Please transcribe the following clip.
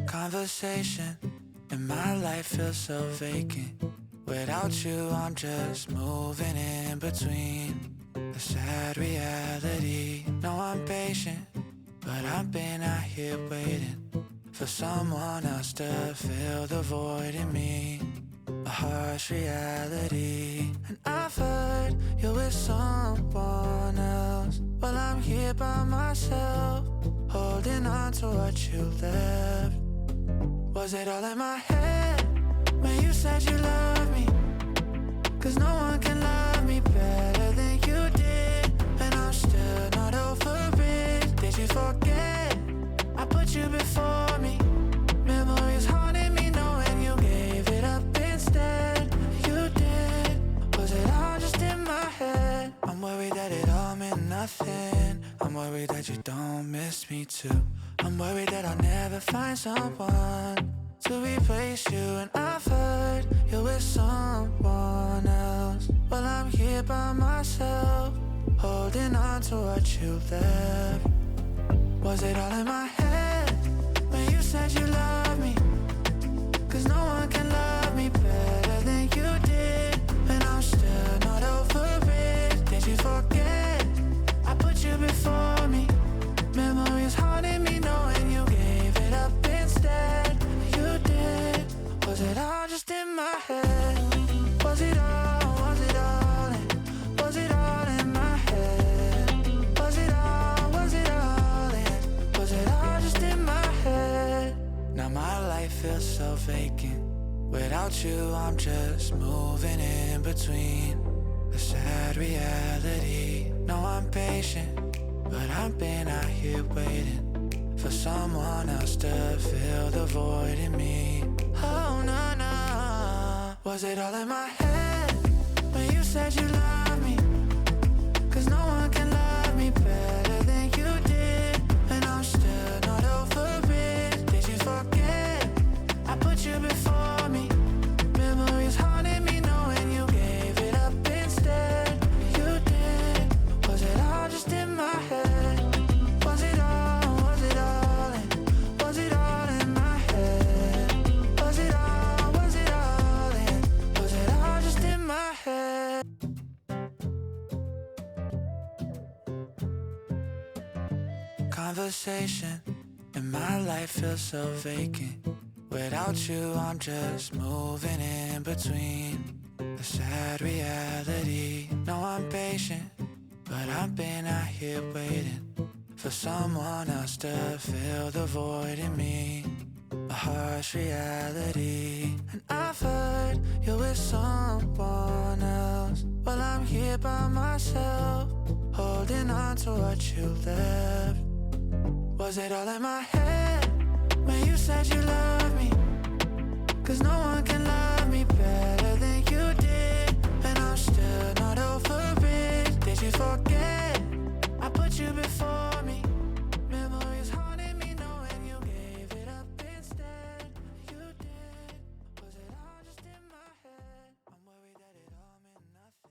Conversation and my life feels so vacant. Without you, I'm just moving in between the sad reality. No, I'm patient, but I've been out here waiting for someone else to fill the void in me. A harsh reality. And I've heard you're with someone else. Well, I'm here by myself, holding on to what you left. Was it all in my head when you said you loved me? 'Cause no one can love me better than you did, and I'm still not over it. Did you forget I put you before me? Memories haunting me knowing you gave it up instead. You did. Was it all just in my head? I'm worried that it all meant nothing. I'm worried that you don't miss me too. I'm worried that I'll never find someone to replace you. And I've heard you're with someone else. Well, I'm here by myself, holding on to what you left. Was it all in my head when you said you love me? 'Cause no one can love me better than you did, and I'm still not over it. Did you forget I put you before me? Memories haunting me knowing you gave it up instead. You did. Was it all just in my head? Was it all, was it all, was it all in my head? Was it all, was it all, was it all just in my head? Now my life feels so vacant. Without you, I'm just moving in between the sad reality. No, I'm patient, but I've been out here waiting for someone else to fill the void in me. Oh, no, no. Was it all in my head when you said you love me? 'Cause no one can love me better than you did, and I'm still not over it. Did you forget I put you before me? Memories haunting me knowing you gave it up instead. You did. Was it all just in my head? Was it all, was it all, was it all in my head? Was it all, was it all, was it all just in my head? Conversation and my life feels so vacant. Without you, I'm just moving in between the sad reality. No, I'm patient, but I've been out here waiting for someone else to fill the void in me. A harsh reality. And I've heard you're with someone else. Well, I'm here by myself, holding on to what you left. Was it all in my head when you said you love me? 'Cause no one can love me better than you did, and I'm still not over it. Did you forget I put you before